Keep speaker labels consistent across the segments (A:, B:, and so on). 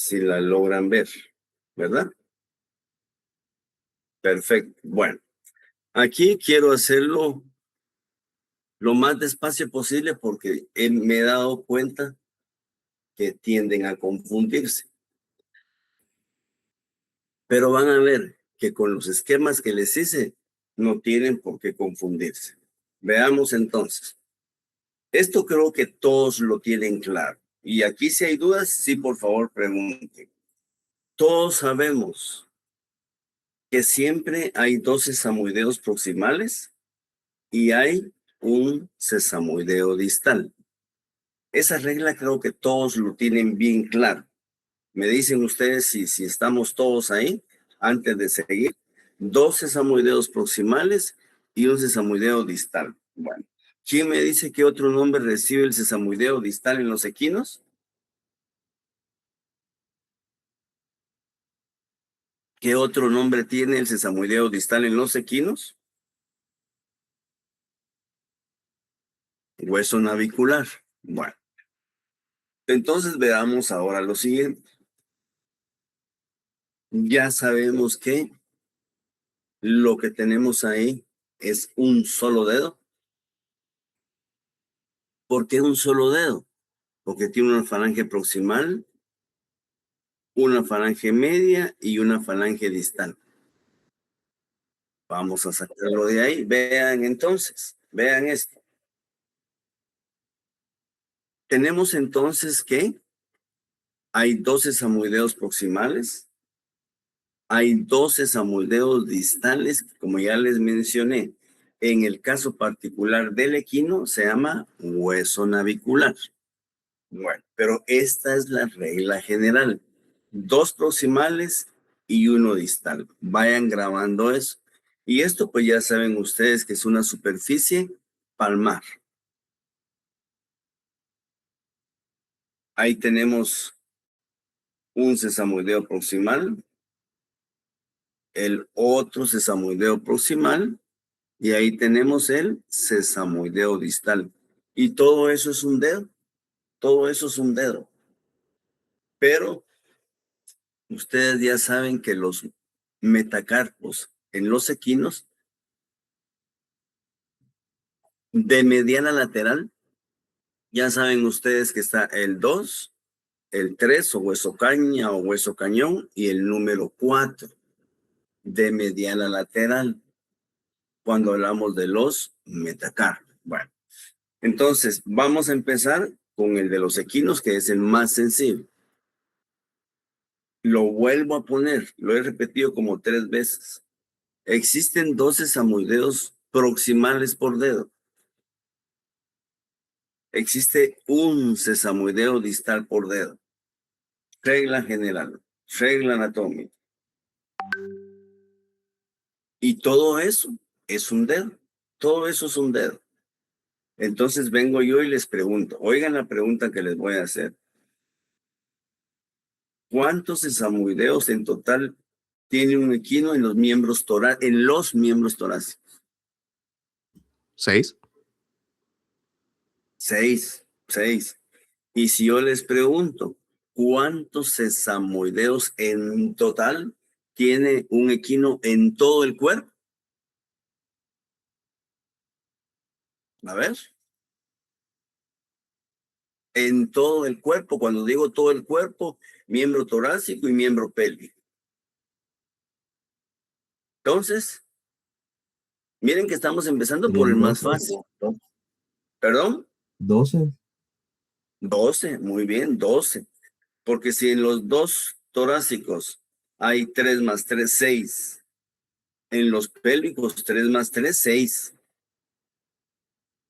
A: si la logran ver, ¿verdad? Perfecto. Bueno, aquí quiero hacerlo lo más despacio posible porque me he dado cuenta que tienden a confundirse. Pero van a ver que con los esquemas que les hice no tienen por qué confundirse. Veamos entonces. Esto creo que todos lo tienen claro. Y aquí si hay dudas, sí, por favor, pregunten. Todos sabemos que siempre hay dos sesamoideos proximales y hay un sesamoideo distal. Esa regla creo que todos lo tienen bien claro. Me dicen ustedes si estamos todos ahí, antes de seguir. Dos sesamoideos proximales y un sesamoideo distal. Bueno, ¿quién me dice qué otro nombre recibe el sesamoideo distal en los equinos? ¿Qué otro nombre tiene el sesamoideo distal en los equinos? Hueso navicular. Bueno, entonces veamos ahora lo siguiente. Ya sabemos que lo que tenemos ahí es un solo dedo. ¿Por qué un solo dedo? Porque tiene una falange proximal, una falange media y una falange distal. Vamos a sacarlo de ahí. Vean entonces, vean esto. Tenemos entonces que hay dos sesamoideos proximales, hay dos sesamoideos distales, como ya les mencioné. En el caso particular del equino se llama hueso navicular. Bueno, pero esta es la regla general. Dos proximales y uno distal. Vayan grabando eso. Y esto pues ya saben ustedes que es una superficie palmar. Ahí tenemos un sesamoideo proximal, el otro sesamoideo proximal y ahí tenemos el sesamoideo distal. Y todo eso es un dedo. Todo eso es un dedo. Pero ustedes ya saben que los metacarpos en los equinos de mediana lateral, ya saben ustedes que está el 2, el 3 o hueso caña o hueso cañón y el número 4 de mediana lateral cuando hablamos de los metacarpos. Bueno, entonces vamos a empezar con el de los equinos que es el más sensible. Lo vuelvo a poner, lo he repetido como 3 veces. Existen 12 sesamoideos proximales por dedo. Existe un sesamoideo distal por dedo. Regla general, regla anatómica. Y todo eso es un dedo. Todo eso es un dedo. Entonces vengo yo y les pregunto, oigan la pregunta que les voy a hacer. ¿Cuántos sesamoideos en total tiene un equino en los miembros torácicos?
B: 6.
A: 6. Y si yo les pregunto, ¿cuántos sesamoideos en total tiene un equino en todo el cuerpo? A ver. En todo el cuerpo, cuando digo todo el cuerpo, miembro torácico y miembro pélvico. Entonces, miren que estamos empezando por el más fácil. ¿Perdón?
B: 12.
A: 12, muy bien, 12. Porque si en los dos torácicos hay 3 más 3, 6. En los pélvicos, 3 más 3, 6.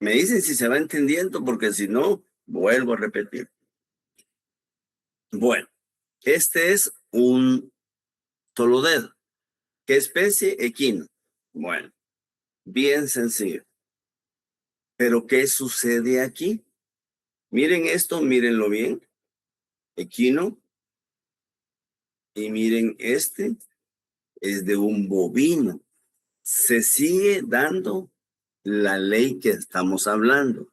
A: Me dicen si se va entendiendo, porque si no, vuelvo a repetir. Bueno, este es un solo dedo. ¿Qué especie? Equino. Bueno, bien sencillo. Pero ¿qué sucede aquí? Miren esto, mírenlo bien. Equino. Y miren, este es de un bovino. Se sigue dando la ley que estamos hablando.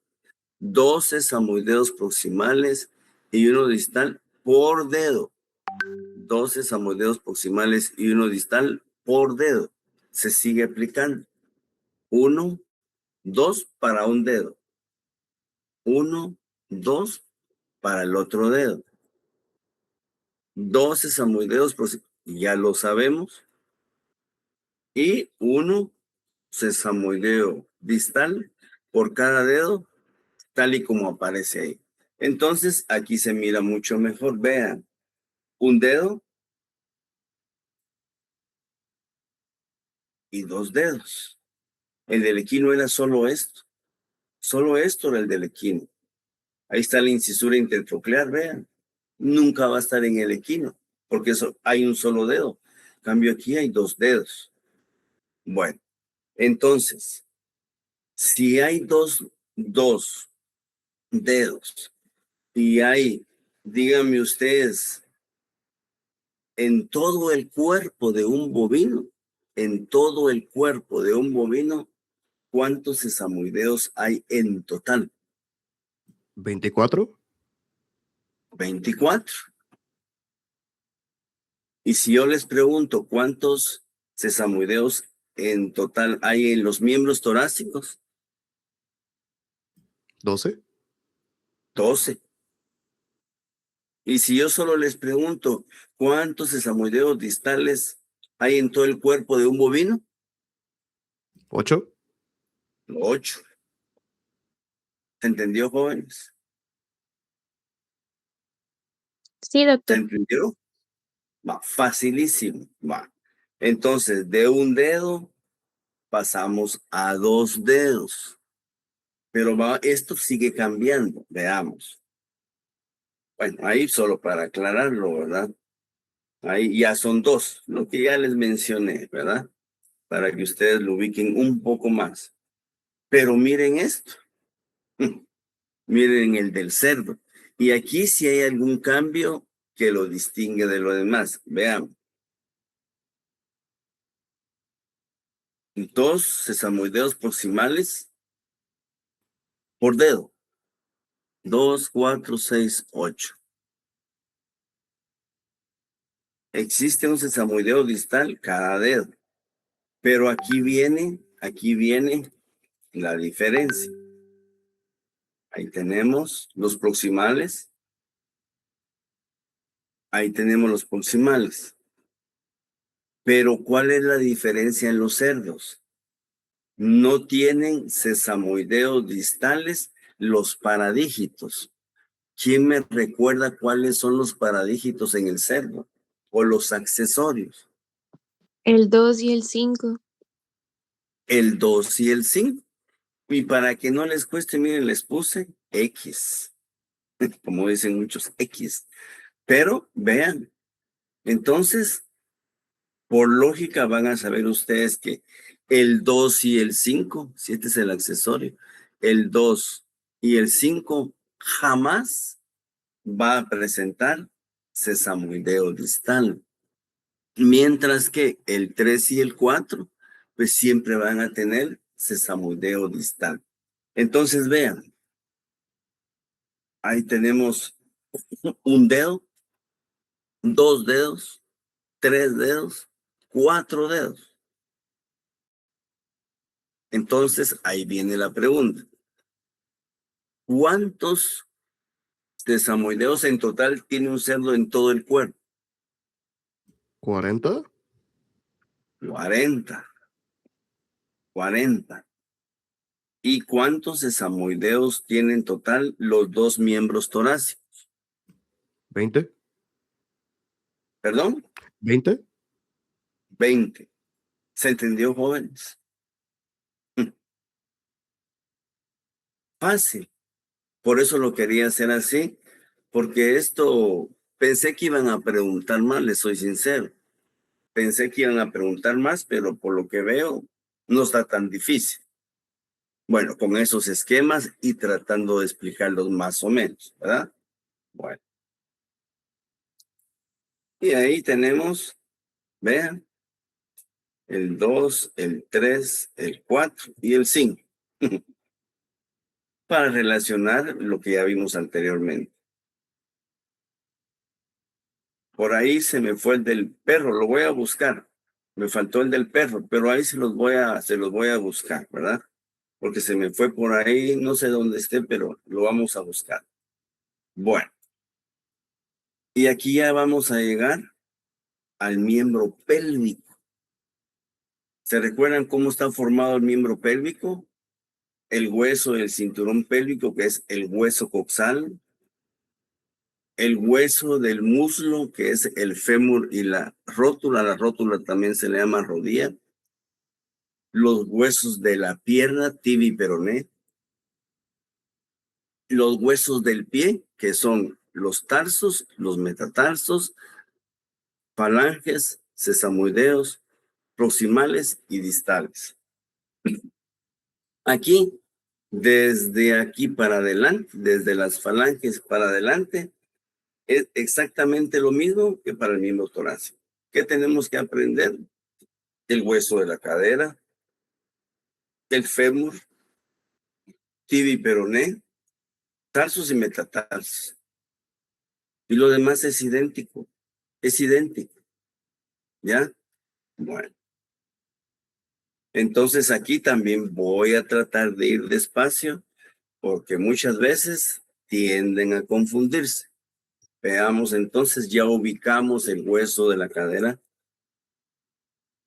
A: 12 sesamoideos proximales y uno distal por dedo. 2 sesamoideos proximales y 1 distal por dedo. Se sigue aplicando. 1, 2 para un dedo. 1, 2 para el otro dedo. 2 sesamoideos proximales, ya lo sabemos. Y 1 sesamoideo distal por cada dedo, tal y como aparece ahí. Entonces, aquí se mira mucho mejor. Vean, un dedo y 2 dedos. El del equino era solo esto. Solo esto era el del equino. Ahí está la incisura intertroclear, vean. Nunca va a estar en el equino, porque eso, hay un solo dedo. En cambio, aquí hay 2 dedos. Bueno, entonces, si hay dos dedos y hay, díganme ustedes, en todo el cuerpo de un bovino, en todo el cuerpo de un bovino, ¿cuántos sesamoideos hay en total?
B: 24.
A: 24. Y si yo les pregunto cuántos sesamoideos en total hay en los miembros torácicos,
B: 12.
A: 12. Y si yo solo les pregunto cuántos sesamoideos distales hay en todo el cuerpo de un bovino,
B: 8.
A: 8. ¿Se entendió, jóvenes?
C: Sí,
A: ¿Se
C: doctor.
A: entendió? Va, facilísimo. Va. Entonces, de un dedo pasamos a 2 dedos. Pero va, esto sigue cambiando. Veamos. Bueno, ahí solo para aclararlo, ¿verdad? Ahí ya son 2, lo que ya les mencioné, ¿verdad? Para que ustedes lo ubiquen un poco más. Pero miren esto. Miren el del cerdo. Y aquí si hay algún cambio que lo distingue de lo demás. Veamos. 2 sesamoideos proximales por dedo. 2, 4, 6, 8. Existe un sesamoideo distal cada dedo. Pero aquí viene la diferencia. Ahí tenemos los proximales. Ahí tenemos los proximales. Pero ¿cuál es la diferencia en los cerdos? No tienen sesamoideos distales los paradígitos. ¿Quién me recuerda cuáles son los paradígitos en el cerdo? O los accesorios.
C: El 2 y el 5.
A: El 2 y el 5. Y para que no les cueste, miren, les puse X. Como dicen muchos, X. Pero vean, entonces, por lógica van a saber ustedes que el 2 y el 5, si este es el accesorio, el 2 y el 5 jamás va a presentar sesamoideo distal. Mientras que el 3 y el 4, pues siempre van a tener sesamoideo distal. Entonces vean, ahí tenemos un dedo, 2 dedos, 3 dedos, 4 dedos. Entonces, ahí viene la pregunta. ¿Cuántos sesamoideos en total tiene un cerdo en todo el cuerpo?
B: 40.
A: 40. 40. ¿Y cuántos sesamoideos tienen en total los 2 miembros torácicos?
B: 20.
A: ¿Perdón?
B: 20.
A: 20. ¿Se entendió, jóvenes? Fácil. Por eso lo quería hacer así, porque esto pensé que iban a preguntar más, les soy sincero. Pensé que iban a preguntar más, pero por lo que veo, no está tan difícil. Bueno, con esos esquemas y tratando de explicarlos más o menos, ¿verdad? Bueno. Y ahí tenemos, vean, el 2, el 3, el 4 y el 5. Para relacionar lo que ya vimos anteriormente. Por ahí se me fue el del perro, lo voy a buscar. Me faltó el del perro, pero ahí se los voy a buscar, ¿verdad? Porque se me fue por ahí, no sé dónde esté, pero lo vamos a buscar. Bueno, y aquí ya vamos a llegar al miembro pélvico. ¿Se recuerdan cómo está formado el miembro pélvico? El hueso del cinturón pélvico, que es el hueso coxal, el hueso del muslo, que es el fémur y la rótula también se le llama rodilla, los huesos de la pierna, tibia y peroné, los huesos del pie, que son los tarsos, los metatarsos, falanges, sesamoideos, proximales y distales. Aquí, desde aquí para adelante, desde las falanges para adelante, es exactamente lo mismo que para el miembro torácico. ¿Qué tenemos que aprender? El hueso de la cadera, el fémur, tibia y peroné, tarsos y metatarsos. Y lo demás es idéntico, ¿ya? Bueno, entonces aquí también voy a tratar de ir despacio porque muchas veces tienden a confundirse. Veamos entonces, ya ubicamos el hueso de la cadera.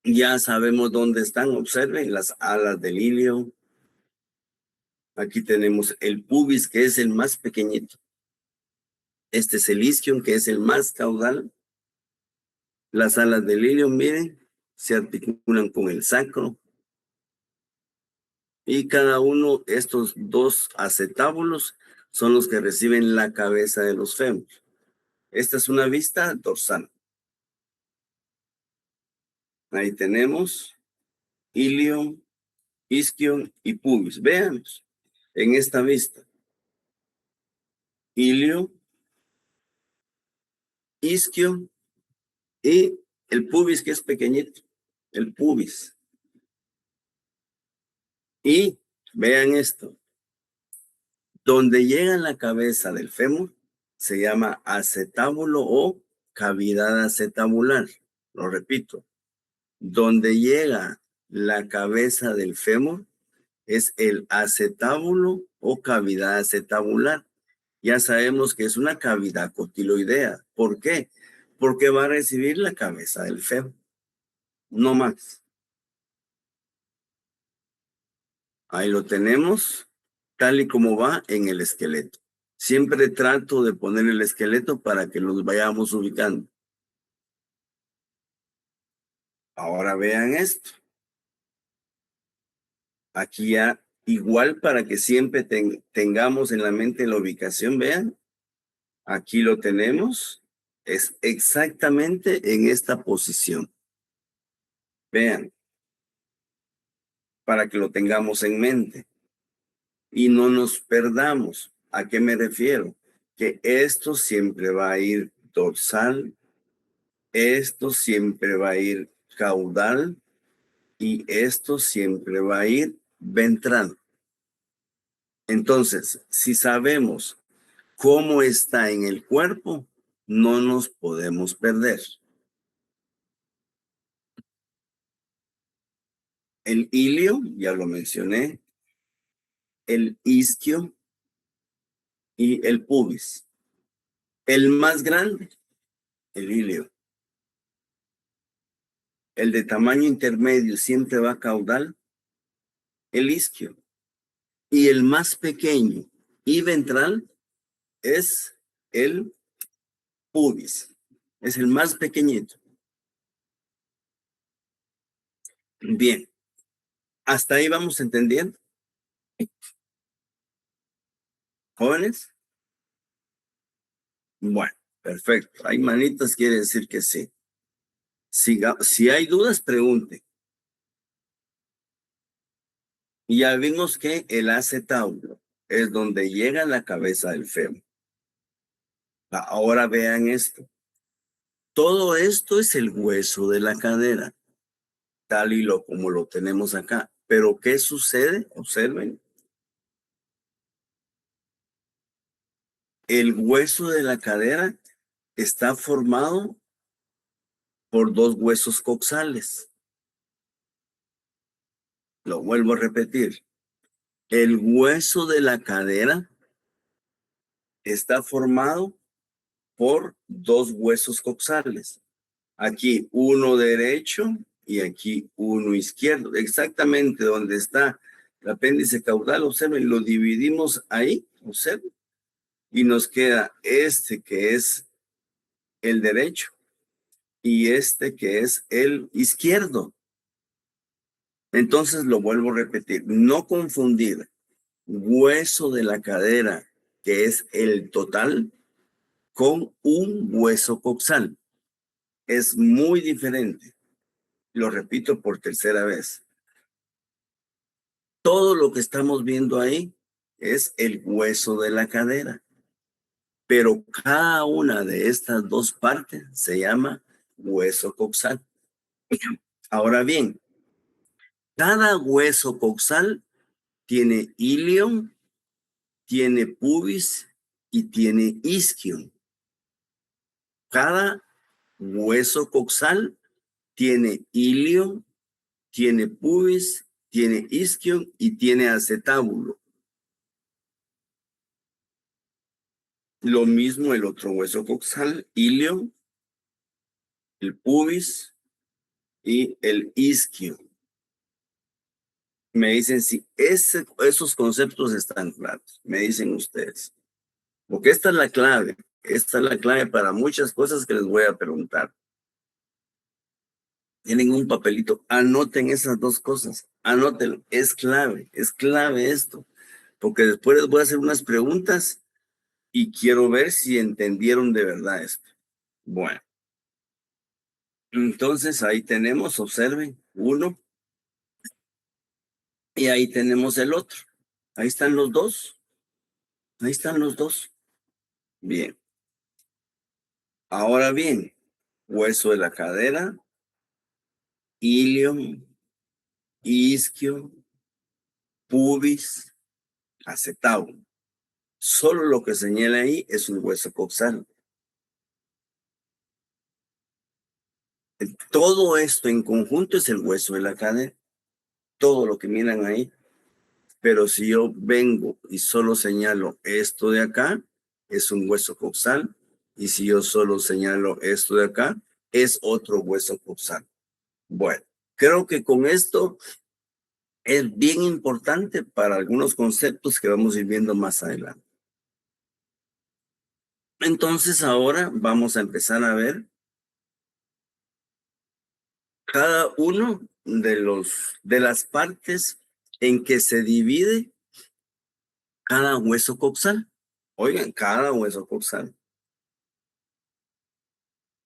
A: Ya sabemos dónde están, observen las alas del ilio. Aquí tenemos el pubis, que es el más pequeñito. Este es el isquion, que es el más caudal. Las alas del ilio, miren, se articulan con el sacro. Y cada uno, estos dos acetábulos, son los que reciben la cabeza de los fémures. Esta es una vista dorsal. Ahí tenemos ilio, isquion y pubis. Veamos en esta vista. Ilio, isquio y el pubis, que es pequeñito, el pubis. Y vean esto, donde llega la cabeza del fémur se llama acetábulo o cavidad acetabular. Lo repito, donde llega la cabeza del fémur es el acetábulo o cavidad acetabular. Ya sabemos que es una cavidad cotiloidea. ¿Por qué? Porque va a recibir la cabeza del fémur. No más. Ahí lo tenemos, tal y como va en el esqueleto. Siempre trato de poner el esqueleto para que los vayamos ubicando. Ahora vean esto. Aquí ya, igual para que siempre tengamos en la mente la ubicación, vean. Aquí lo tenemos. Es exactamente en esta posición. Vean. Para que lo tengamos en mente y no nos perdamos. ¿A qué me refiero? Que esto siempre va a ir dorsal, esto siempre va a ir caudal y esto siempre va a ir ventral. Entonces, si sabemos cómo está en el cuerpo, no nos podemos perder. El ilio, ya lo mencioné, el isquio y el pubis. El más grande, el ilio. El de tamaño intermedio siempre va caudal, el isquio. Y el más pequeño y ventral es el pubis. Es el más pequeñito. Bien. ¿Hasta ahí vamos entendiendo? ¿Jóvenes? Bueno, perfecto. Hay manitas, quiere decir que sí. Si hay dudas, pregunte. Y ya vimos que el acetábulo es donde llega la cabeza del fémur. Ahora vean esto. Todo esto es el hueso de la cadera, tal y como lo tenemos acá. Pero ¿qué sucede? Observen. El hueso de la cadera está formado por 2 huesos coxales. Lo vuelvo a repetir. El hueso de la cadera está formado por 2 huesos coxales. Aquí uno derecho y aquí uno izquierdo. Exactamente donde está el apéndice caudal, observen, lo dividimos ahí, observen. Y nos queda este que es el derecho y este que es el izquierdo. Entonces lo vuelvo a repetir, no confundir hueso de la cadera, que es el total, con un hueso coxal. Es muy diferente. Lo repito por tercera vez. Todo lo que estamos viendo ahí es el hueso de la cadera. Pero cada una de estas 2 partes se llama hueso coxal. Ahora bien, cada hueso coxal tiene ilion, tiene pubis y tiene isquion. Cada hueso coxal tiene ilion, tiene pubis, tiene isquion y tiene acetábulo. Lo mismo el otro hueso coxal, ilion, el pubis y el isquio. Me dicen si esos conceptos están claros. Me dicen ustedes. Porque esta es la clave. Esta es la clave para muchas cosas que les voy a preguntar. Tienen un papelito. Anoten esas 2 cosas. Anótenlo. Es clave esto. Porque después les voy a hacer unas preguntas y quiero ver si entendieron de verdad esto. Bueno. Entonces ahí tenemos, observen, uno. Y ahí tenemos el otro. Ahí están los 2. Ahí están los 2. Bien. Ahora bien, hueso de la cadera, ilion, isquio, pubis, acetábulo. Solo lo que señala ahí es un hueso coxal. Todo esto en conjunto es el hueso de la cadera. Todo lo que miran ahí. Pero si yo vengo y solo señalo esto de acá, es un hueso coxal. Y si yo solo señalo esto de acá, es otro hueso coxal. Bueno, creo que con esto es bien importante para algunos conceptos que vamos a ir viendo más adelante. Entonces ahora vamos a empezar a ver cada uno de las partes en que se divide cada hueso coxal. Oigan, cada hueso coxal.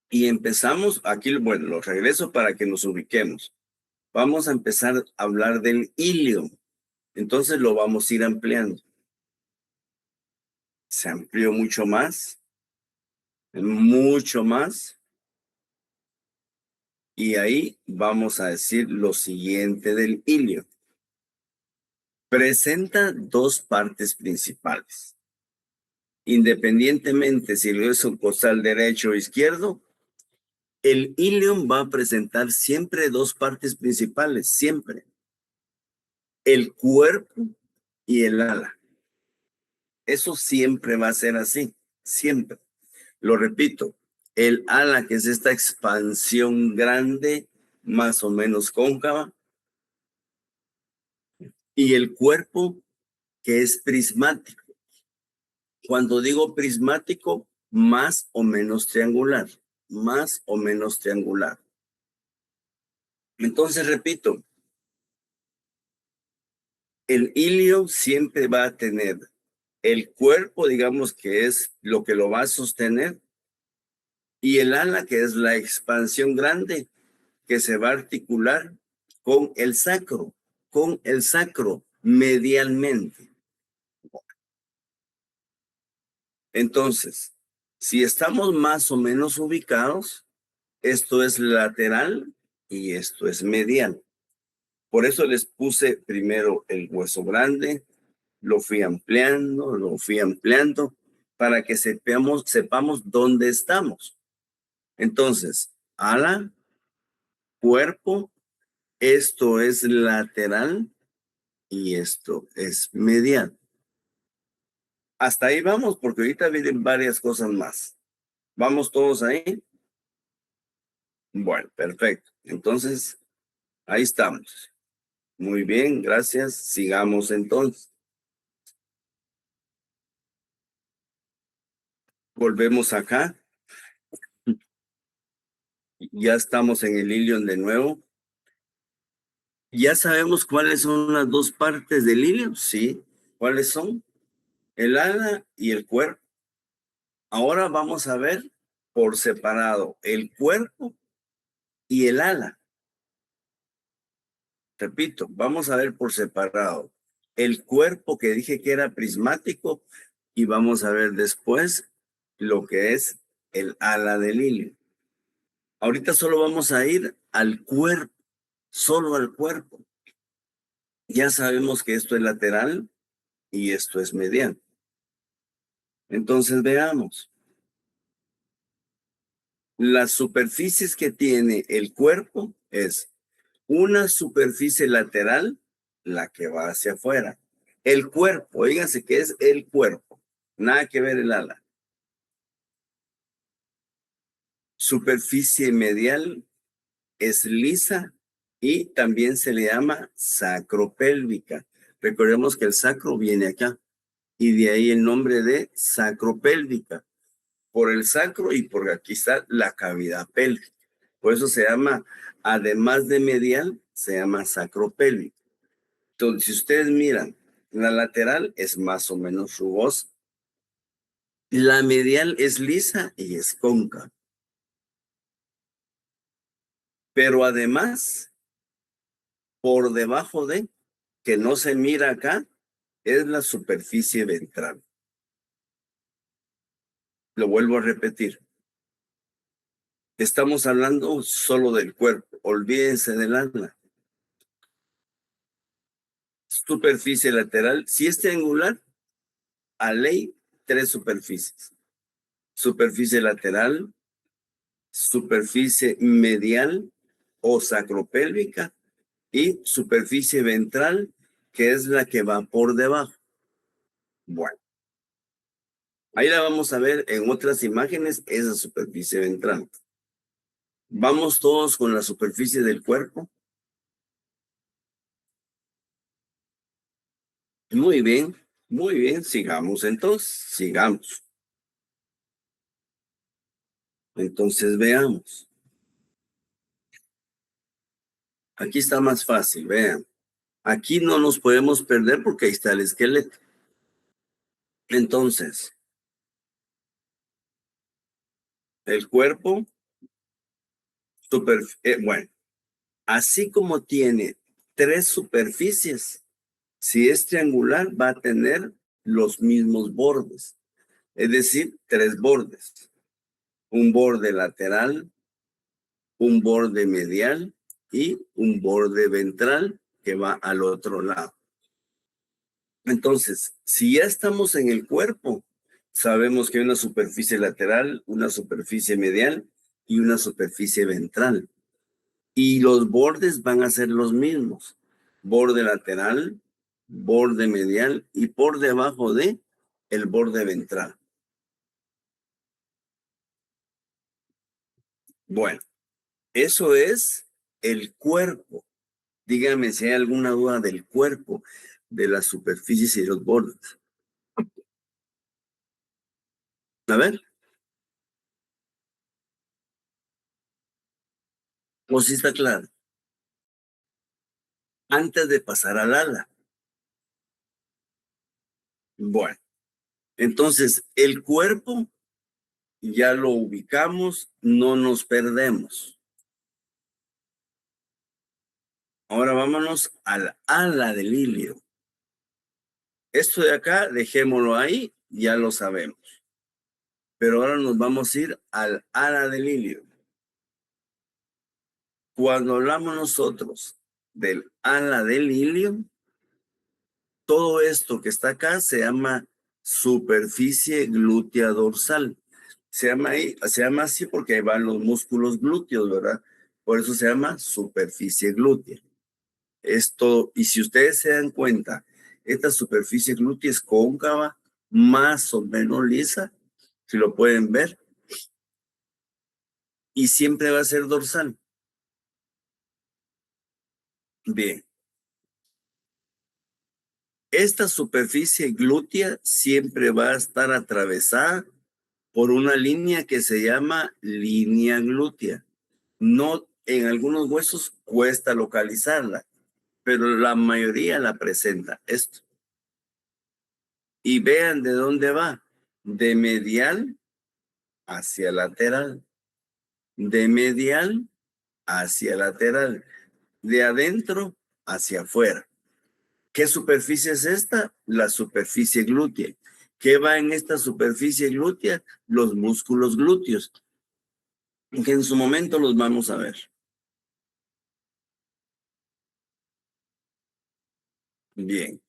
A: Y empezamos, aquí, bueno, lo regreso para que nos ubiquemos. Vamos a empezar a hablar del ilio. Entonces lo vamos a ir ampliando. Se amplió mucho más. Y ahí vamos a decir lo siguiente del ilio. Presenta 2 partes principales. Independientemente si es un costal derecho o izquierdo, el ilion va a presentar siempre 2 partes principales, siempre. El cuerpo y el ala. Eso siempre va a ser así, siempre. Lo repito, el ala, que es esta expansión grande, más o menos cóncava, y el cuerpo, que es prismático. Cuando digo prismático, más o menos triangular, más o menos triangular. Entonces, repito, el ilio siempre va a tener el cuerpo, digamos que es lo que lo va a sostener, y el ala, que es la expansión grande, que se va a articular con el sacro medialmente. Entonces, si estamos más o menos ubicados, esto es lateral y esto es medial. Por eso les puse primero el hueso grande, lo fui ampliando, para que sepamos dónde estamos. Entonces, ala, cuerpo, esto es lateral y esto es medial. Hasta ahí vamos, porque ahorita vienen varias cosas más. ¿Vamos todos ahí? Bueno, perfecto. Entonces, ahí estamos. Muy bien, gracias. Sigamos entonces. Volvemos acá. Ya estamos en el ilion de nuevo. ¿Ya sabemos cuáles son las dos partes del ilion? Sí. ¿Cuáles son? El ala y el cuerpo. Ahora vamos a ver por separado el cuerpo y el ala. Repito, vamos a ver por separado el cuerpo que dije que era prismático y vamos a ver después lo que es el ala del hilo. Ahorita solo vamos a ir al cuerpo, solo al cuerpo. Ya sabemos que esto es lateral y esto es medial. Entonces veamos. Las superficies que tiene el cuerpo es una superficie lateral, la que va hacia afuera. El cuerpo, oíganse que es el cuerpo, nada que ver el ala. Superficie medial es lisa y también se le llama sacropélvica. Recordemos que el sacro viene acá y de ahí el nombre de sacropélvica. Por el sacro y por aquí está la cavidad pélvica. Por eso se llama, además de medial, se llama sacropélvica. Entonces, si ustedes miran, la lateral es más o menos rugosa. La medial es lisa y es cóncava. Pero además, por debajo de, que no se mira acá, es la superficie ventral. Lo vuelvo a repetir. Estamos hablando solo del cuerpo. Olvídense del ala. Superficie lateral. Si es triangular, a ley, 3 superficies. Superficie lateral, superficie medial o sacropélvica y superficie ventral, que es la que va por debajo. Bueno, ahí la vamos a ver en otras imágenes, esa superficie ventral. Vamos todos con la superficie del cuerpo. Muy bien, sigamos entonces, sigamos. Entonces veamos. Aquí está más fácil, vean. Aquí no nos podemos perder porque ahí está el esqueleto. Entonces, el cuerpo, bueno, así como tiene 3 superficies, si es triangular va a tener los mismos bordes, es decir, 3 bordes. Un borde lateral, un borde medial y un borde ventral que va al otro lado. Entonces, si ya estamos en el cuerpo, sabemos que hay una superficie lateral, una superficie medial y una superficie ventral. Y los bordes van a ser los mismos. Borde lateral, borde medial y por debajo de el borde ventral. Bueno, eso es el cuerpo. Díganme si hay alguna duda del cuerpo, de las superficies y los bordes. A ver. ¿O si está claro? Antes de pasar al ala. Bueno, entonces el cuerpo ya lo ubicamos, no nos perdemos. Ahora vámonos al ala del hilo. Esto de acá, dejémoslo ahí, ya lo sabemos. Pero ahora nos vamos a ir al ala del hilo. Cuando hablamos nosotros del ala del hilo, todo esto que está acá se llama superficie glútea dorsal. Se llama así porque ahí van los músculos glúteos, ¿verdad? Por eso se llama superficie glútea. Esto, y si ustedes se dan cuenta, esta superficie glútea es cóncava, más o menos lisa, si lo pueden ver, y siempre va a ser dorsal. Bien. Esta superficie glútea siempre va a estar atravesada por una línea que se llama línea glútea. No, en algunos huesos cuesta localizarla, pero la mayoría la presenta esto. Y vean de dónde va. De medial hacia lateral. De medial hacia lateral. De adentro hacia afuera. ¿Qué superficie es esta? La superficie glútea. ¿Qué va en esta superficie glútea? Los músculos glúteos, que en su momento los vamos a ver. Bien.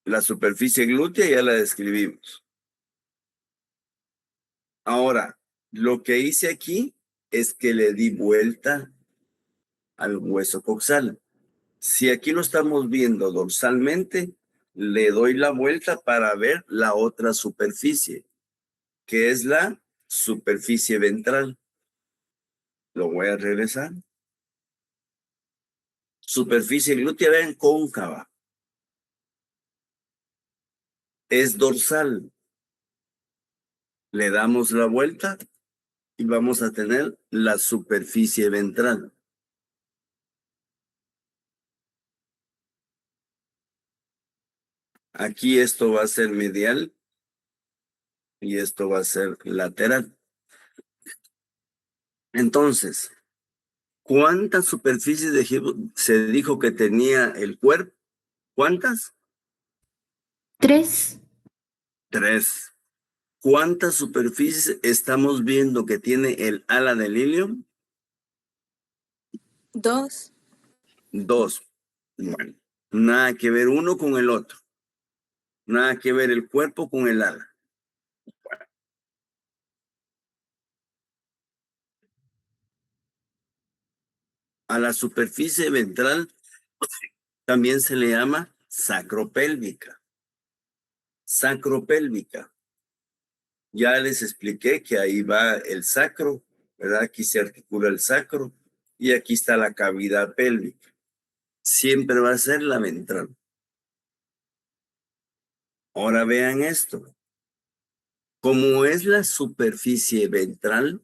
A: La superficie glútea ya la describimos. Ahora, lo que hice aquí es que le di vuelta al hueso coxal. Si aquí lo estamos viendo dorsalmente, le doy la vuelta para ver la otra superficie, que es la superficie ventral. Lo voy a regresar. Superficie glútea, vean, cóncava. Es dorsal. Le damos la vuelta y vamos a tener la superficie ventral. Aquí esto va a ser medial y esto va a ser lateral. Entonces, ¿cuántas superficies se dijo que tenía el cuerpo? ¿Cuántas?
D: 3.
A: 3. ¿Cuántas superficies estamos viendo que tiene el ala del ilium?
D: 2.
A: 2. Bueno, nada que ver uno con el otro. Nada que ver el cuerpo con el ala. A la superficie ventral también se le llama sacropélvica. Sacropélvica. Ya les expliqué que ahí va el sacro, ¿verdad? Aquí se articula el sacro y aquí está la cavidad pélvica. Siempre va a ser la ventral. Ahora vean esto. Como es la superficie ventral,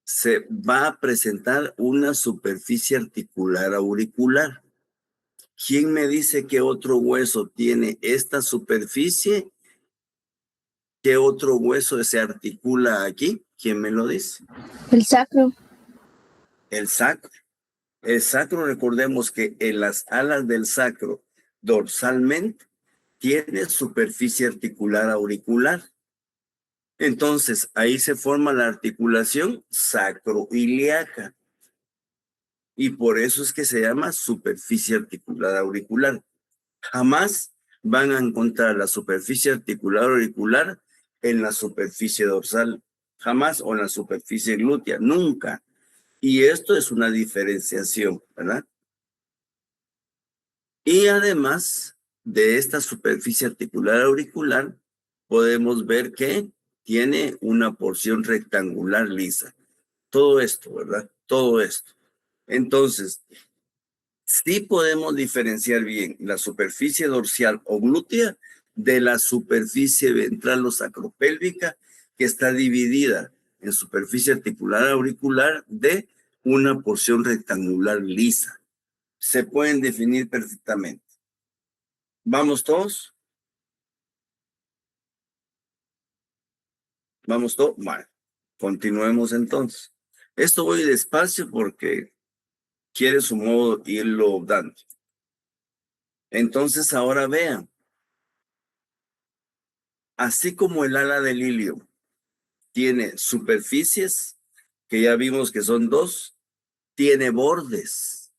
A: se va a presentar una superficie articular auricular. ¿Quién me dice qué otro hueso tiene esta superficie? ¿Qué otro hueso se articula aquí? ¿Quién me lo dice?
D: El sacro.
A: El sacro. El sacro, recordemos que en las alas del sacro dorsalmente tiene superficie articular auricular. Entonces, ahí se forma la articulación sacroiliaca. Y por eso es que se llama superficie articular auricular. Jamás van a encontrar la superficie articular auricular en la superficie dorsal. Jamás, o en la superficie glútea. Nunca. Y esto es una diferenciación, ¿verdad? Y además de esta superficie articular auricular, podemos ver que tiene una porción rectangular lisa. Todo esto, ¿verdad? Todo esto. Entonces, sí podemos diferenciar bien la superficie dorsal o glútea de la superficie ventral o sacropélvica, que está dividida en superficie articular auricular de una porción rectangular lisa. Se pueden definir perfectamente. ¿Vamos todos? ¿Vamos todos? Vale. Continuemos entonces. Esto voy despacio porque quiere su modo irlo dando. Entonces ahora vean. Así como el ala del ilium tiene superficies, que ya vimos que son 2, tiene bordes.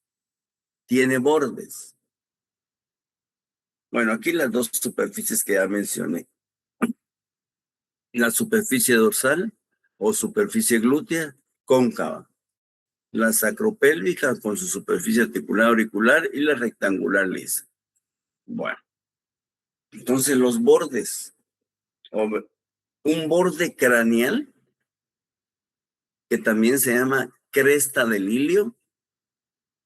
A: Tiene bordes. Bueno, aquí las 2 superficies que ya mencioné. La superficie dorsal o superficie glútea cóncava. La sacropélvica con su superficie articular auricular y la rectangular lisa. Bueno, entonces los bordes. Un borde craneal, que también se llama cresta del ilio.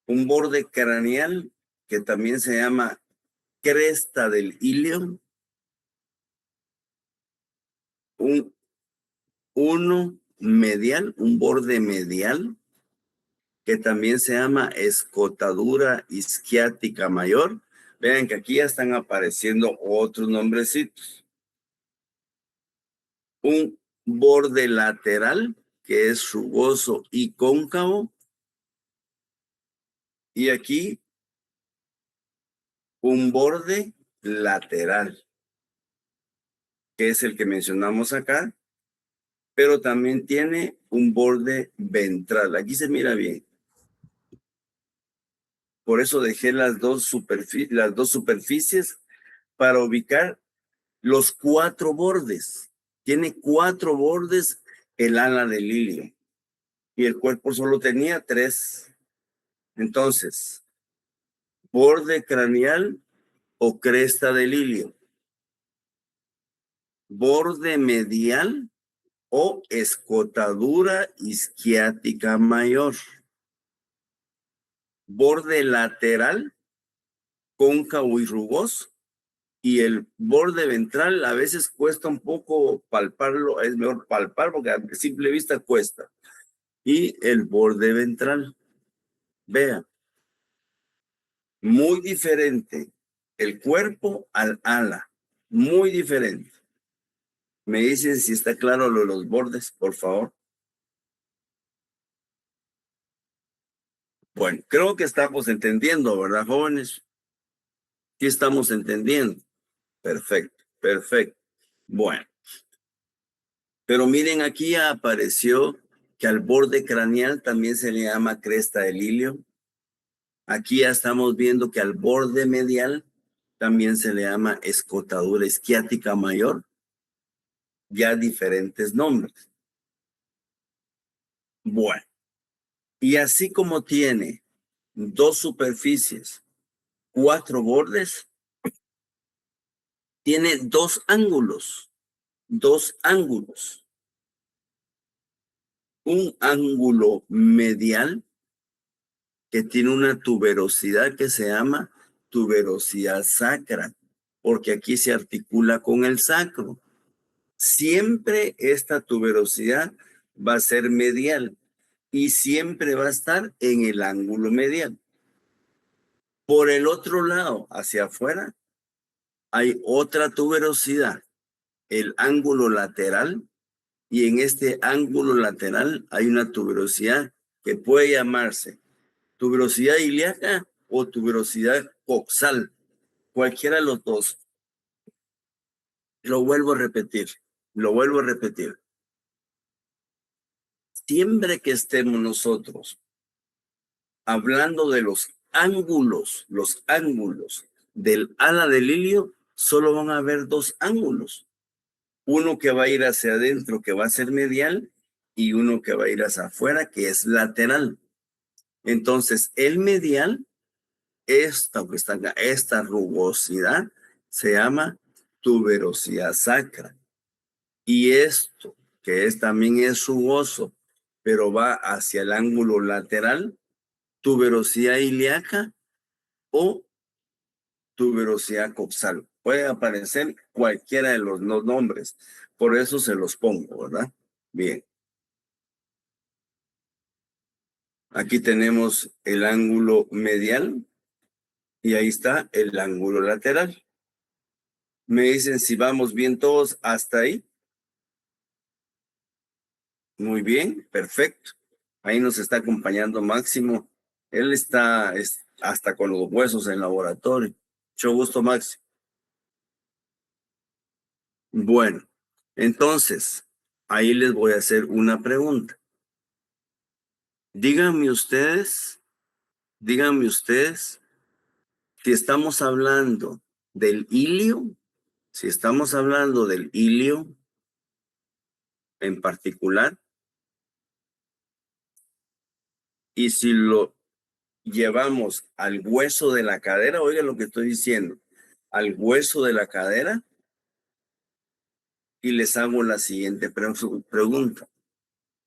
A: Un borde craneal, que también se llama cresta del ilio. Uno medial, un borde medial, que también se llama escotadura isquiática mayor. Vean que aquí ya están apareciendo otros nombrecitos. Un borde lateral, que es rugoso y cóncavo. Y aquí, un borde lateral, que es el que mencionamos acá, pero también tiene un borde ventral. Aquí se mira bien. Por eso dejé las dos superficies para ubicar los 4 bordes. Tiene 4 bordes el ala del ilio. Y el cuerpo solo tenía 3. Entonces, borde craneal o cresta del ilio. Borde medial o escotadura isquiática mayor. Borde lateral, cóncavo y rugoso. Y el borde ventral a veces cuesta un poco palparlo, es mejor palpar porque a simple vista cuesta. Y el borde ventral, vea, muy diferente el cuerpo al ala, muy diferente. Me dicen si está claro lo de los bordes, por favor. Bueno, creo que estamos entendiendo, ¿verdad, jóvenes? Sí estamos entendiendo. Perfecto, perfecto. Bueno, pero miren, aquí ya apareció que al borde craneal también se le llama cresta del ilio. Aquí ya estamos viendo que al borde medial también se le llama escotadura isquiática mayor. Ya diferentes nombres. Bueno, y así como tiene 2 superficies, 4 bordes, tiene 2 ángulos. 2 ángulos. Un ángulo medial que tiene una tuberosidad que se llama tuberosidad sacra, porque aquí se articula con el sacro. Siempre esta tuberosidad va a ser medial y siempre va a estar en el ángulo medial. Por el otro lado, hacia afuera, hay otra tuberosidad, el ángulo lateral, y en este ángulo lateral hay una tuberosidad que puede llamarse tuberosidad ilíaca o tuberosidad coxal, cualquiera de los dos. Lo vuelvo a repetir. Siempre que estemos nosotros hablando de los ángulos del ala del ilio, solo van a haber 2 ángulos. Uno que va a ir hacia adentro, que va a ser medial, y uno que va a ir hacia afuera, que es lateral. Entonces, el medial, esta rugosidad, se llama tuberosidad sacra. Y esto, que también es rugoso, pero va hacia el ángulo lateral, tuberosidad ilíaca o tuberosidad coxal. Puede aparecer cualquiera de los dos nombres. Por eso se los pongo, ¿verdad? Bien. Aquí tenemos el ángulo medial y ahí está el ángulo lateral. Me dicen si vamos bien todos hasta ahí. Muy bien, perfecto. Ahí nos está acompañando Máximo. Él está hasta con los huesos en laboratorio. Mucho gusto, Máximo. Bueno, entonces, ahí les voy a hacer una pregunta. Díganme ustedes, si estamos hablando del ilio, en particular, Y si lo llevamos al hueso de la cadera, oiga lo que estoy diciendo, al hueso de la cadera, y les hago la siguiente pregunta.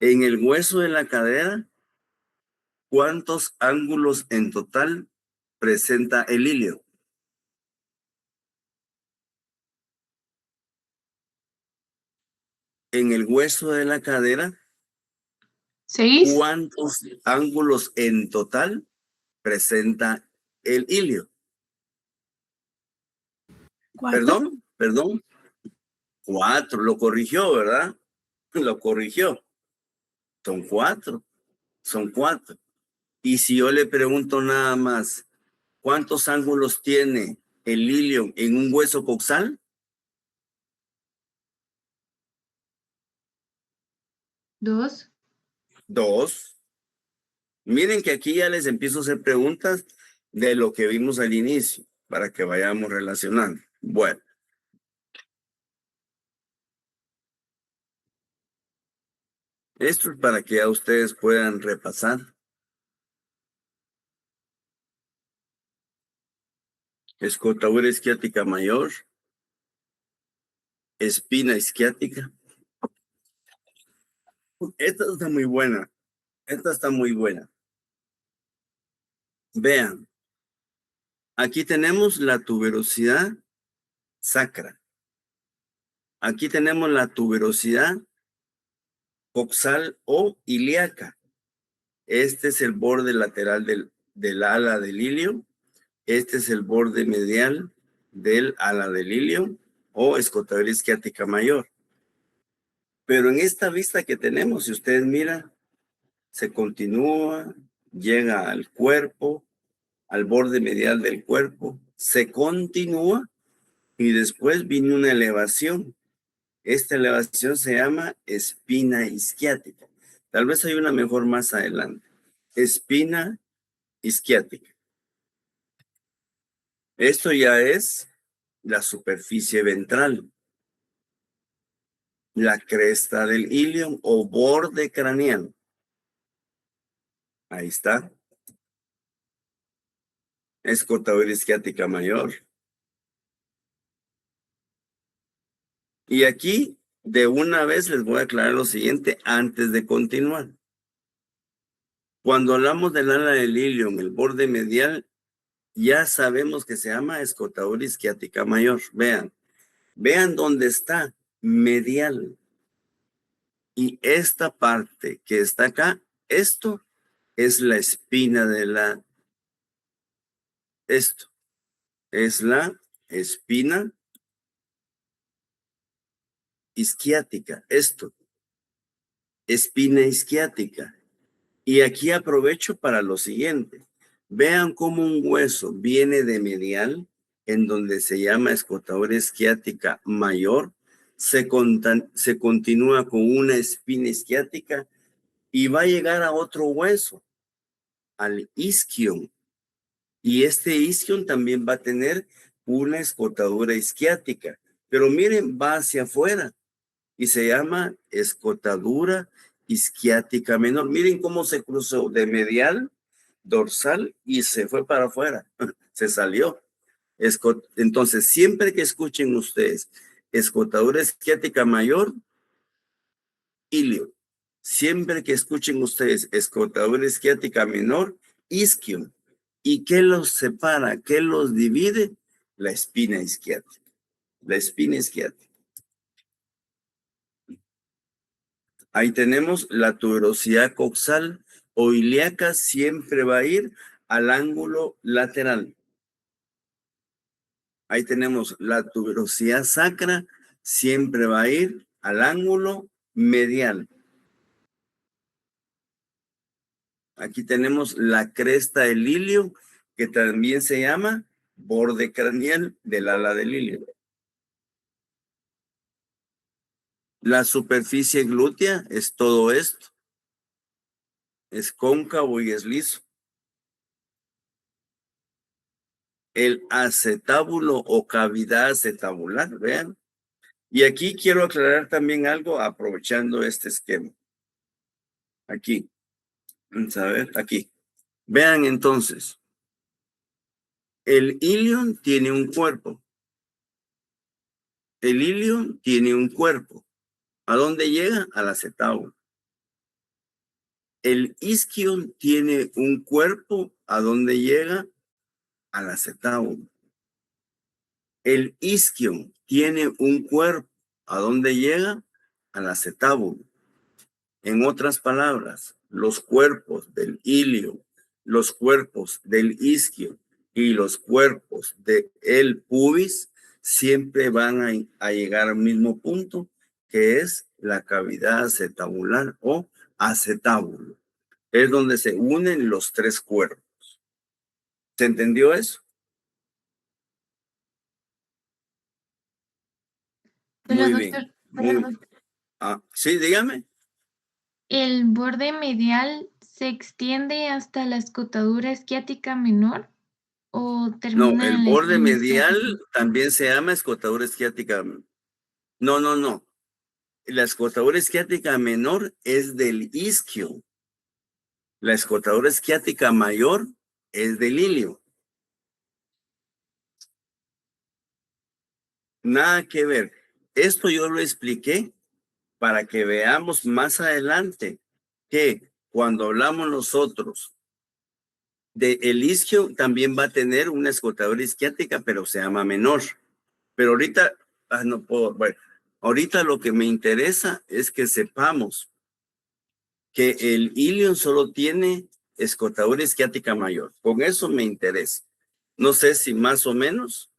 A: En el hueso de la cadera, ¿cuántos ángulos en total presenta el ilio? En el hueso de la cadera,
D: 6.
A: ¿cuántos ángulos en total presenta el ilio?
D: 4.
A: Perdón. 4, lo corrigió, ¿verdad? Lo corrigió. Son 4. Y si yo le pregunto nada más, ¿cuántos ángulos tiene el ilio en un hueso coxal?
D: 2.
A: 2. Miren que aquí ya les empiezo a hacer preguntas de lo que vimos al inicio, para que vayamos relacionando. Bueno. Esto es para que ya ustedes puedan repasar. Escotadura isquiática mayor. Espina isquiática. Esta está muy buena. Vean. Aquí tenemos la tuberosidad sacra. Aquí tenemos la tuberosidad coxal o ilíaca. Este es el borde lateral del ala del ilio. Este es el borde medial del ala del ilio o escotadura isquiática mayor. Pero en esta vista que tenemos, si ustedes miran, se continúa, llega al cuerpo, al borde medial del cuerpo, se continúa y después viene una elevación. Esta elevación se llama espina isquiática. Tal vez hay una mejor más adelante. Espina isquiática. Esto ya es la superficie ventral, la cresta del ilion o borde craneal. Ahí está. Escotadura isquiática mayor. Y aquí, de una vez, les voy a aclarar lo siguiente antes de continuar. Cuando hablamos del ala del ilion, el borde medial, ya sabemos que se llama escotadura isquiática mayor. Vean dónde está, medial. Y esta parte que está acá, esto es la espina de la... Esto es la espina isquiática. Esto, espina isquiática. Y aquí aprovecho para lo siguiente. Vean cómo un hueso viene de medial, en donde se llama escotadura isquiática mayor, se continúa con una espina isquiática y va a llegar a otro hueso, al isquion. Y este isquion también va a tener una escotadura isquiática. Pero miren, va hacia afuera y se llama escotadura isquiática menor. Miren cómo se cruzó de medial, dorsal y se fue para afuera. Se salió. Entonces, siempre que escuchen ustedes escotadura isquiática mayor, ilio. Siempre que escuchen ustedes escotadura isquiática menor, isquion. ¿Y qué los separa? ¿Qué los divide? La espina isquiática. La espina isquiática. Ahí tenemos la tuberosidad coxal o ilíaca, siempre va a ir al ángulo lateral. Ahí tenemos la tuberosidad sacra, siempre va a ir al ángulo medial. Aquí tenemos la cresta del ilio, que también se llama borde craneal del ala del ilio. La superficie glútea es todo esto. Es cóncavo y es liso. El acetábulo o cavidad acetabular, vean. Y aquí quiero aclarar también algo aprovechando este esquema. Aquí. Vamos a ver, aquí. Vean entonces. El ilion tiene un cuerpo. El ilion tiene un cuerpo. ¿A dónde llega? Al acetábulo. El isquion tiene un cuerpo. ¿A dónde llega? Al acetábulo. El isquion tiene un cuerpo. ¿A dónde llega? Al acetábulo. En otras palabras, los cuerpos del ilio, los cuerpos del isquio y los cuerpos del pubis siempre van a llegar al mismo punto, que es la cavidad acetabular o acetábulo. Es donde se unen los tres cuerpos. ¿Se entendió eso?
D: Pero,
A: Muy
D: doctor,
A: bien. Muy, sí, dígame.
D: ¿el borde medial se extiende hasta la escotadura esquiática menor o
A: No,
D: termina
A: el
D: en la
A: borde
D: esquina
A: medial
D: esquiática?
A: también se llama escotadura esquiática. No. La escotadura esquiática menor es del isquio. La escotadura esquiática mayor es del ilio. Nada que ver. Esto yo lo expliqué para que veamos más adelante que cuando hablamos nosotros de el isquio también va a tener una escotadura isquiática, pero se llama menor. Pero ahorita, no puedo, bueno, ahorita lo que me interesa es que sepamos que el ilion solo tiene escotadura isquiática mayor. Con eso me interesa. No sé si más o menos.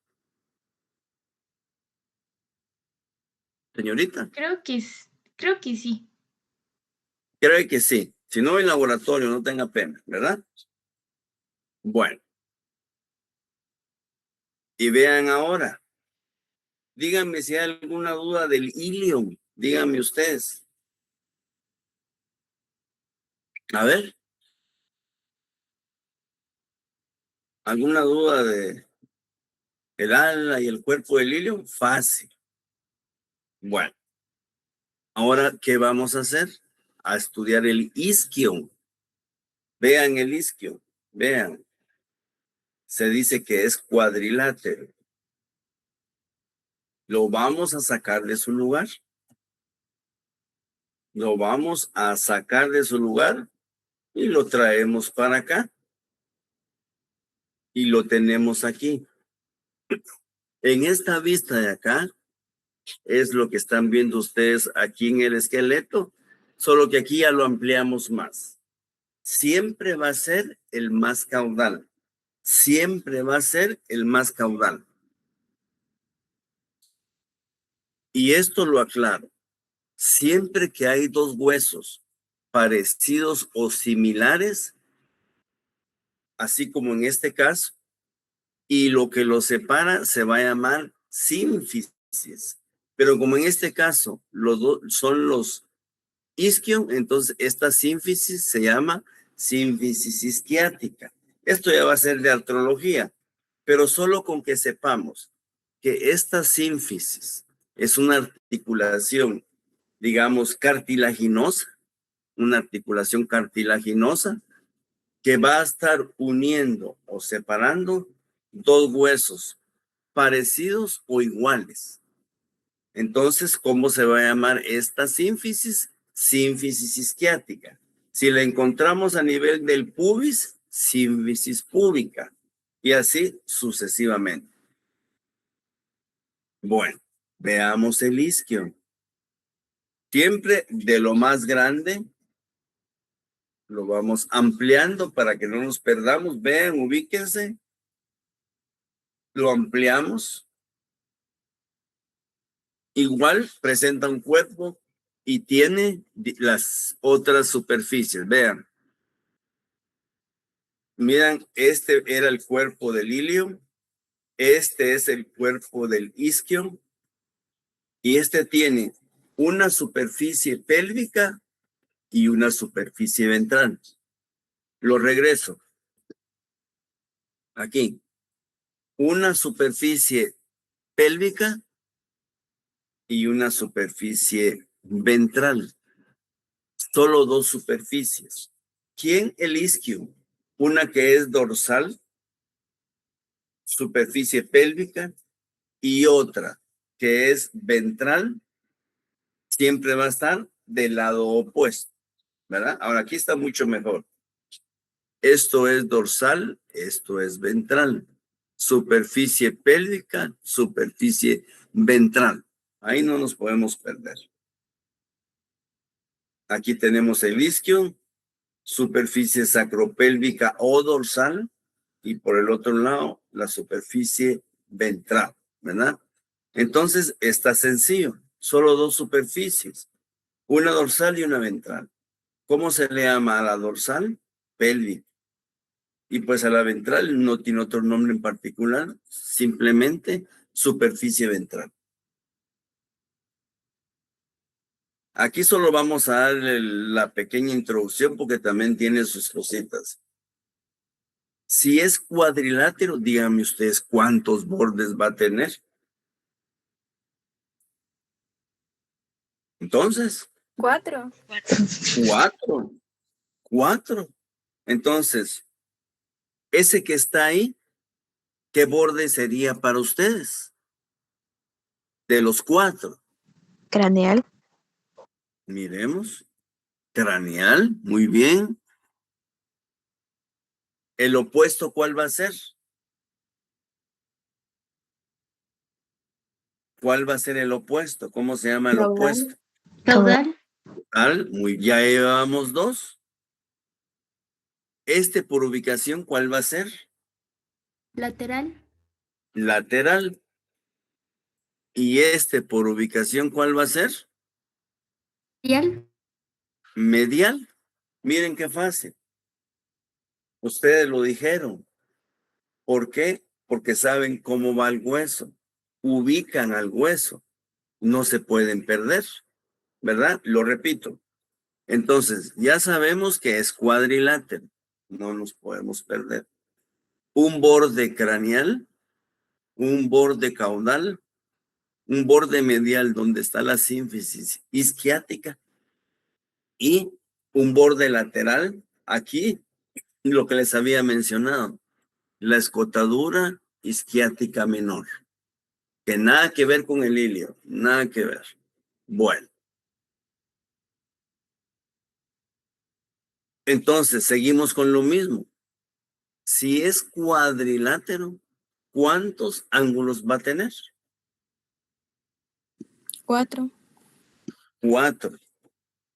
A: Señorita,
D: Creo que sí.
A: creo que sí. Si no, en laboratorio, no tenga pena, ¿verdad? Bueno. Y vean ahora. Díganme si hay alguna duda del ilion. Díganme ustedes. A ver. ¿Alguna duda de el ala y el cuerpo del ilion? Fácil. Bueno. Ahora, ¿qué vamos a hacer? A estudiar el isquion. Vean el isquio. Vean. Se dice que es cuadrilátero. Lo vamos a sacar de su lugar. Lo vamos a sacar de su lugar y lo traemos para acá. Y lo tenemos aquí. En esta vista de acá es lo que están viendo ustedes aquí en el esqueleto, solo que aquí ya lo ampliamos más. Siempre va a ser el más caudal. Siempre va a ser el más caudal. Y esto lo aclaro. Siempre que hay dos huesos parecidos o similares, así como en este caso, y lo que los separa se va a llamar sínfisis. Pero como en este caso los dos son los isquion, entonces esta sínfisis se llama sínfisis isquiática. Esto ya va a ser de artrología, pero solo con que sepamos que esta sínfisis es una articulación, digamos, cartilaginosa, una articulación cartilaginosa que va a estar uniendo o separando dos huesos parecidos o iguales. Entonces, ¿cómo se va a llamar esta sínfisis? Sínfisis isquiática. Si la encontramos a nivel del pubis, sínfisis púbica. Y así sucesivamente. Bueno, veamos el isquio. Siempre de lo más grande, lo vamos ampliando para que no nos perdamos. Vean, ubíquense. Lo ampliamos. Igual presenta un cuerpo y tiene las otras superficies. Vean. Miren, este era el cuerpo del ilio. Este es el cuerpo del isquio. Y este tiene una superficie pélvica y una superficie ventral. Lo regreso. Aquí. Una superficie pélvica y una superficie ventral. Solo dos superficies. aquí en el isquio, una que es dorsal, superficie pélvica, y otra que es ventral, siempre va a estar del lado opuesto, ¿verdad? Ahora aquí está mucho mejor. Esto es dorsal, esto es ventral. Superficie pélvica, superficie ventral. Ahí no nos podemos perder. Aquí tenemos el isquio, superficie sacropélvica o dorsal, y por el otro lado, la superficie ventral, ¿verdad? Entonces, está sencillo. Solo dos superficies, una dorsal y una ventral. ¿Cómo se le llama a la dorsal? Pélvica. Y pues a la ventral no tiene otro nombre en particular, simplemente superficie ventral. Aquí solo vamos a dar la pequeña introducción porque también tiene sus cositas. Si es cuadrilátero, díganme ustedes cuántos bordes va a tener. Entonces,
E: 4.
A: 4. Entonces, ese que está ahí, ¿qué borde sería para ustedes? De los 4.
C: Craneal.
A: Miremos. Craneal, muy bien. ¿El opuesto cuál va a ser? ¿Cuál va a ser el opuesto? ¿Cómo se llama el
C: Caudal.
A: opuesto?
D: Caudal.
A: Ya llevamos 2. Este por ubicación, ¿cuál va a ser?
E: Lateral.
A: Lateral. Y este por ubicación, ¿cuál va a ser?
E: Medial.
A: Medial. Miren qué fácil. Ustedes lo dijeron. ¿Por qué? Porque saben cómo va el hueso. Ubican al hueso. No se pueden perder, ¿verdad? Lo repito. Entonces, ya sabemos que es cuadrilátero. No nos podemos perder. Un borde craneal, un borde caudal, un borde medial donde está la sínfisis isquiática y un borde lateral aquí, lo que les había mencionado, la escotadura isquiática menor, que nada que ver con el ilio, nada que ver. Bueno. Entonces, seguimos con lo mismo. Si es cuadrilátero, ¿cuántos ángulos va a tener?
E: 4.
A: 4.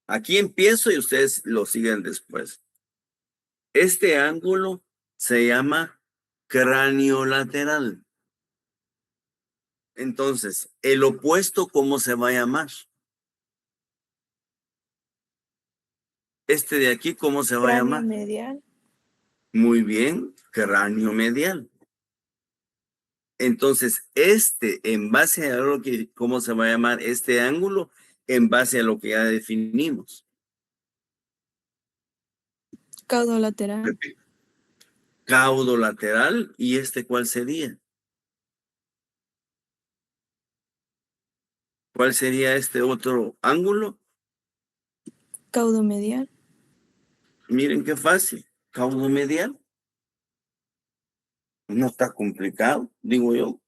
A: Aquí empiezo y ustedes lo siguen después. Este ángulo se llama craniolateral. Entonces, el opuesto, ¿cómo se va a llamar? Este de aquí, ¿cómo se va a llamar?
E: Medial.
A: Muy bien, cráneo medial. Entonces, en base a lo que, ¿cómo se va a llamar este ángulo? En base a lo que ya definimos.
E: Caudolateral.
A: Caudolateral. ¿Y cuál sería? ¿Cuál sería este otro ángulo?
E: Caudomedial.
A: Miren qué fácil. Caudomedial. No está complicado, digo yo.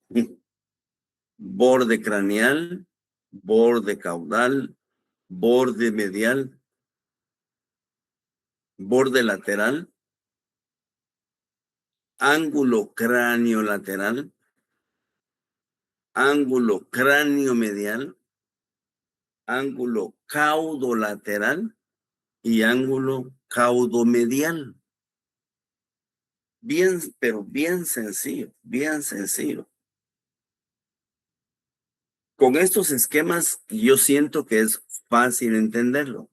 A: Borde craneal, borde caudal, borde medial, borde lateral, ángulo cráneo lateral, ángulo cráneo medial, ángulo caudolateral y ángulo caudomedial. Bien, pero bien sencillo, bien sencillo. Con estos esquemas yo siento que es fácil entenderlo.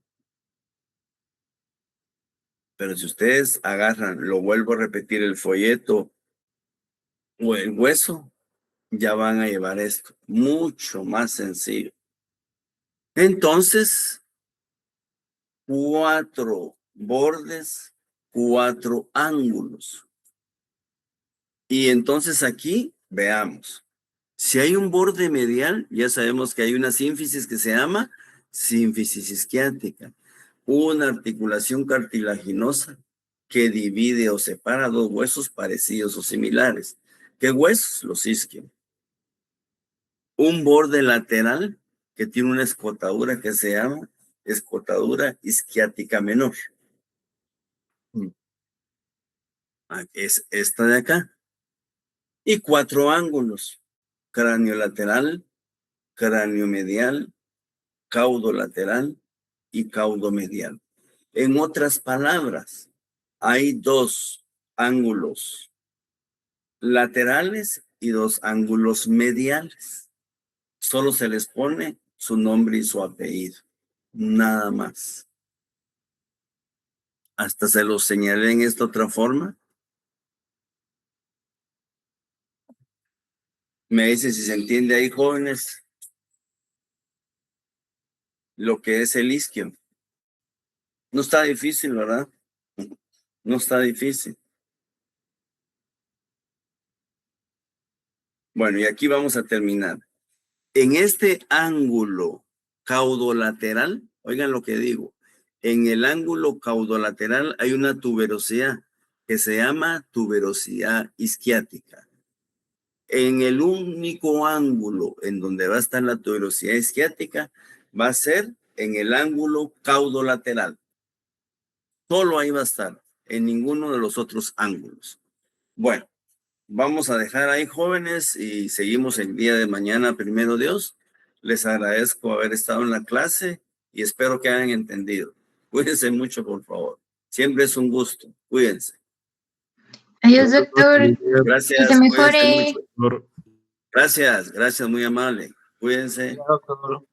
A: Pero si ustedes agarran, lo vuelvo a repetir, el folleto o el hueso, ya van a llevar esto mucho más sencillo. Entonces, 4 bordes, 4 ángulos. Y entonces aquí, veamos. Si hay un borde medial, ya sabemos que hay una sínfisis que se llama sínfisis isquiática. una articulación cartilaginosa que divide o separa dos huesos parecidos o similares. ¿Qué huesos? Los isquios. Un borde lateral que tiene una escotadura que se llama escotadura isquiática menor. Es esta de acá. Y 4 ángulos: cráneo lateral, cráneo medial, caudo lateral y caudo medial. En otras palabras, hay 2 ángulos laterales y 2 ángulos mediales. Solo se les pone su nombre y su apellido, nada más. Hasta se los señalé en esta otra forma. Me dice si se entiende ahí, jóvenes, lo que es el isquio. No está difícil, ¿verdad? No está difícil. Bueno, y aquí vamos a terminar. En este ángulo caudolateral, oigan lo que digo, en el ángulo caudolateral hay una tuberosidad que se llama tuberosidad isquiática. En el único ángulo en donde va a estar la tuberosidad isquiática va a ser en el ángulo caudolateral. Solo ahí va a estar, en ninguno de los otros ángulos. Bueno, vamos a dejar ahí, jóvenes, y seguimos el día de mañana, primero Dios. Les agradezco haber estado en la clase y espero que hayan entendido. Cuídense mucho, por favor. Siempre es un gusto. Cuídense.
D: Adiós, doctor.
A: Gracias.
D: Que se
A: Cuídense
D: mejore.
A: mucho. Gracias, muy amable. Cuídense.
F: Doctor.